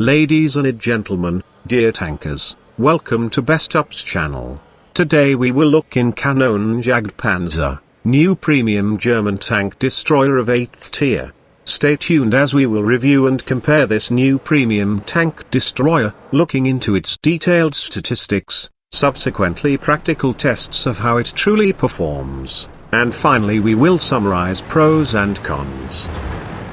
Ladies and gentlemen, dear tankers, welcome to BestUps channel. Today we will look in Kanonenjagdpanzer, new premium German tank destroyer of 8th tier. Stay tuned as we will review and compare this new premium tank destroyer, looking into its detailed statistics, subsequently practical tests of how it truly performs, and finally we will summarize pros and cons.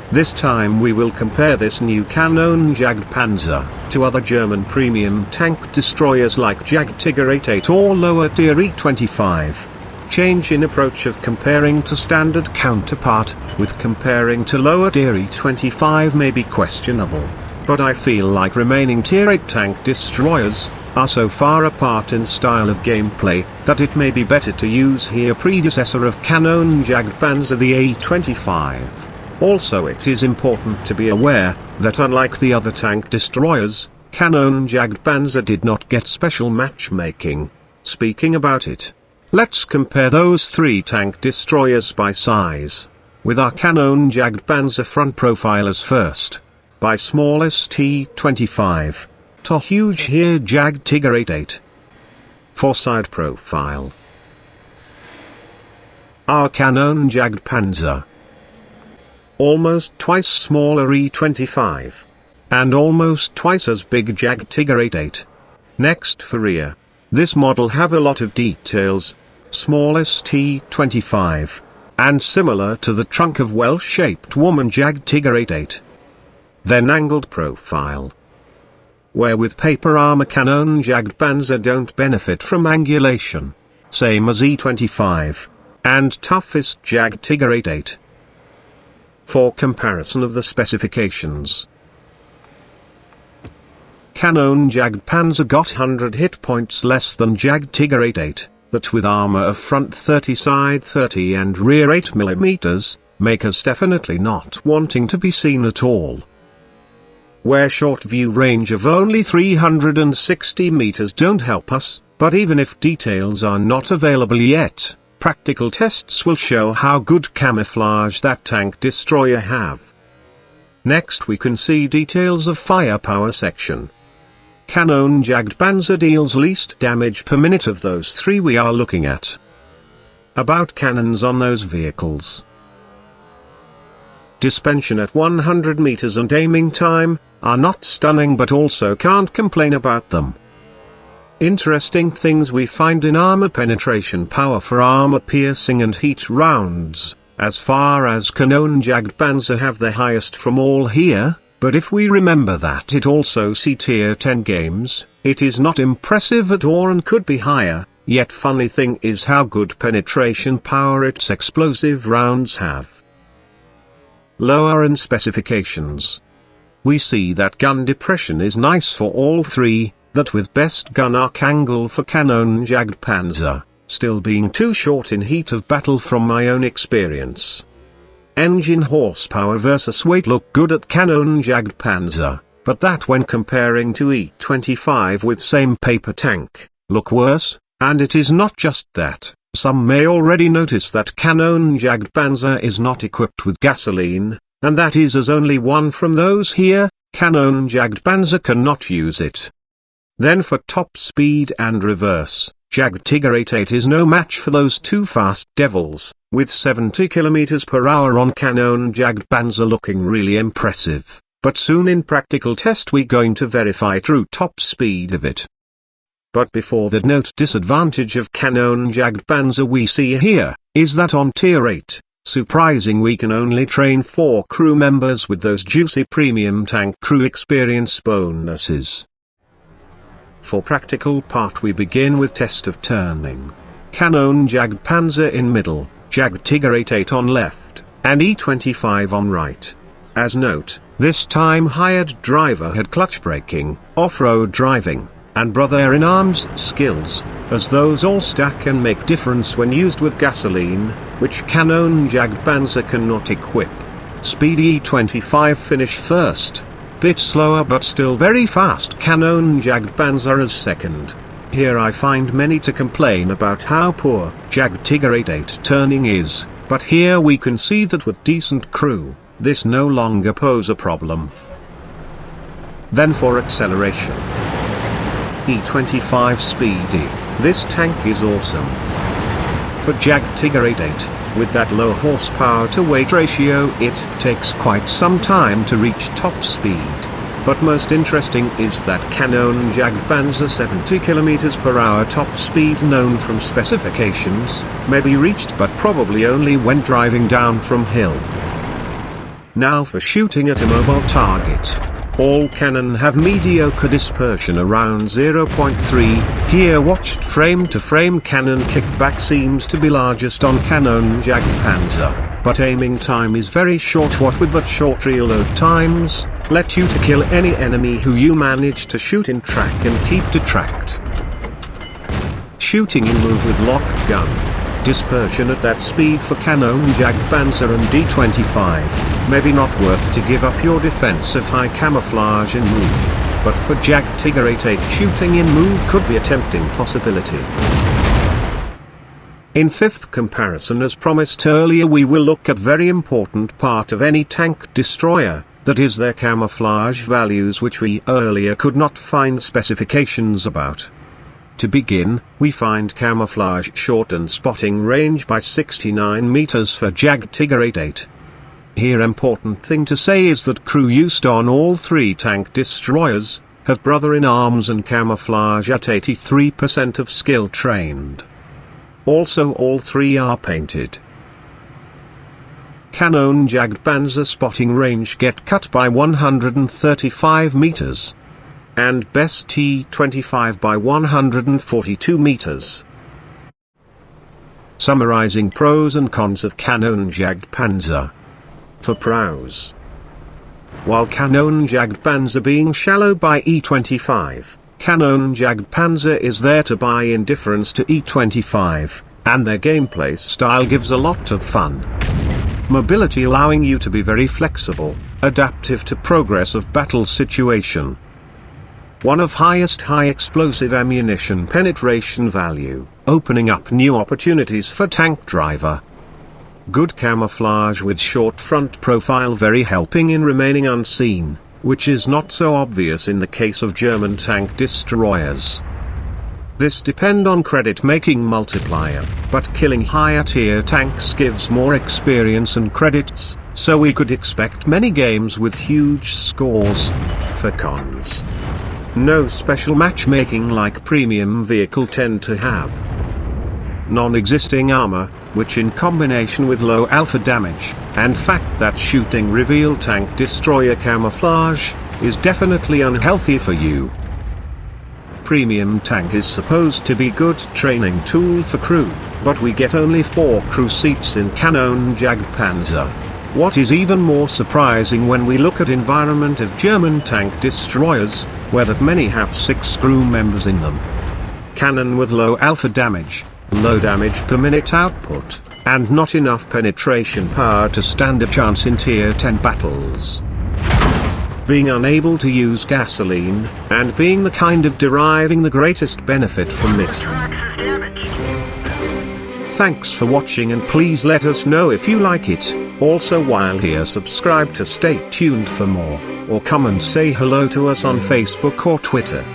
This time we will compare this new Kanonenjagdpanzer to other German premium tank destroyers like JagdTiger 8.8 or lower tier E25. Change in approach of comparing to standard counterpart, with comparing to lower tier E25 may be questionable, but I feel like remaining tier 8 tank destroyers are so far apart in style of gameplay, that it may be better to use here predecessor of Kanonenjagdpanzer the E25. Also it is important to be aware, that unlike the other tank destroyers, Kanonenjagdpanzer did not get special matchmaking. Speaking about it, let's compare those three tank destroyers by size. With our Kanonenjagdpanzer front profile as first. By smallest E25. To huge here JagdTiger 8.8. For side profile. Our Kanonenjagdpanzer. Almost twice smaller E25. And almost twice as big JagdTiger 8.8. Next for rear. This model have a lot of details. Smallest E25. And similar to the trunk of well-shaped woman JagdTiger 8.8. Then angled profile. Where with paper armor Kanonenjagdpanzer don't benefit from angulation. Same as E25. And toughest JagdTiger 8.8. For comparison of the specifications. Kanonenjagdpanzer got 100 hit points less than JagdTiger 8.8, that with armor of front 30 side 30 and rear 8mm, make us definitely not wanting to be seen at all. Where short view range of only 360 meters don't help us, but even if details are not available yet, practical tests will show how good camouflage that tank destroyer have. Next we can see details of firepower section. Kanonenjagdpanzer deals least damage per minute of those three we are looking at. About cannons on those vehicles. Dispension at 100 meters and aiming time are not stunning, but also can't complain about them. Interesting things we find in armor penetration power for armor piercing and heat rounds, as far as Kanonenjagdpanzer have the highest from all here, but if we remember that it also see tier 10 games, it is not impressive at all and could be higher, yet funny thing is how good penetration power its explosive rounds have. Lower in specifications. We see that gun depression is nice for all three, that with best gun arc angle for Kanonenjagdpanzer, still being too short in heat of battle from my own experience. Engine horsepower versus weight look good at Kanonenjagdpanzer, but that when comparing to E25 with same paper tank, look worse, and it is not just that, some may already notice that Kanonenjagdpanzer is not equipped with gasoline, and that is as only one from those here, Kanonenjagdpanzer cannot use it. Then for top speed and reverse, JagdTiger 8.8 is no match for those two fast devils, with 70 km per hour on Kanonenjagdpanzer looking really impressive, but soon in practical test we going to verify true top speed of it. But before that, note disadvantage of Kanonenjagdpanzer we see here, is that on tier 8, surprising we can only train 4 crew members with those juicy premium tank crew experience bonuses. For practical part we begin with test of turning. Kanonenjagdpanzer in middle, JagdTiger 8.8 on left, and E25 on right. As note, this time hired driver had clutch braking, off-road driving, and brother in arms skills, as those all stack and make difference when used with gasoline, which Kanonenjagdpanzer cannot equip. Speed E25 finish first. Bit slower but still very fast Kanonenjagdpanzer as second. Here I find many to complain about how poor JagdTiger 8.8 turning is, but here we can see that with decent crew, this no longer pose a problem. then for acceleration. E25 Speedy, this tank is awesome. For JagdTiger 8.8, with that low horsepower to weight ratio, it takes quite some time to reach top speed. But most interesting is that Kanonenjagdpanzer 70 km/h top speed, known from specifications, may be reached but probably only when driving down from hill. Now for shooting at a mobile target. All cannon have mediocre dispersion around 0.3, here watched frame-to-frame cannon kickback seems to be largest on Kanonenjagdpanzer, but aiming time is very short. What with that short reload times, let you to kill any enemy who you manage to shoot in track and keep detract. Shooting in move with locked gun. Dispersion at that speed for Kanonenjagdpanzer and E25, maybe not worth to give up your defense of high camouflage in move, but for JagdTiger 8.8 shooting in move could be a tempting possibility. In fifth comparison, as promised earlier, we will look at very important part of any tank destroyer, that is their camouflage values, which we earlier could not find specifications about. To begin, we find camouflage short and spotting range by 69 meters for JagdTiger 8.8. Here important thing to say is that crew used on all three tank destroyers have brother in arms and camouflage at 83% of skill trained. Also all three are painted. Kanonenjagdpanzer spotting range get cut by 135 meters. And best E25 by 142 meters. Summarizing pros and cons of Kanonenjagdpanzer. For pros. While Kanonenjagdpanzer being shallow by E25, Kanonenjagdpanzer is there to buy in difference to E25, and their gameplay style gives a lot of fun. Mobility allowing you to be very flexible, adaptive to progress of battle situation. One of highest high explosive ammunition penetration value, opening up new opportunities for tank driver. Good camouflage with short front profile, very helping in remaining unseen, which is not so obvious in the case of German tank destroyers. This depend on credit making multiplier, but killing higher tier tanks gives more experience and credits, so we could expect many games with huge scores. For cons. No special matchmaking like premium vehicle tend to have. Non-existing armor, which in combination with low alpha damage, and fact that shooting reveal tank destroyer camouflage, is definitely unhealthy for you. Premium tank is supposed to be good training tool for crew, but we get only 4 crew seats in Kanonenjagdpanzer. What is even more surprising when we look at environment of German tank destroyers, where that many have 6 crew members in them. Cannon with low alpha damage, low damage per minute output, and not enough penetration power to stand a chance in tier 10 battles. Being unable to use gasoline, and being the kind of deriving the greatest benefit from it. Thanks for watching, and please let us know if you like it. Also while here, subscribe to stay tuned for more, or come and say hello to us on Facebook or Twitter.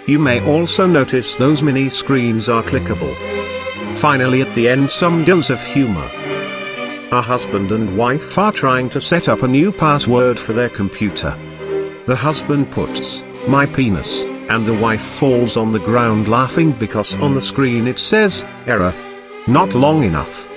You may also notice those mini screens are clickable. Finally, at the end, some dose of humor. A husband and wife are trying to set up a new password for their computer. The husband puts, "my penis," and the wife falls on the ground laughing because on the screen it says, "error. Not long enough."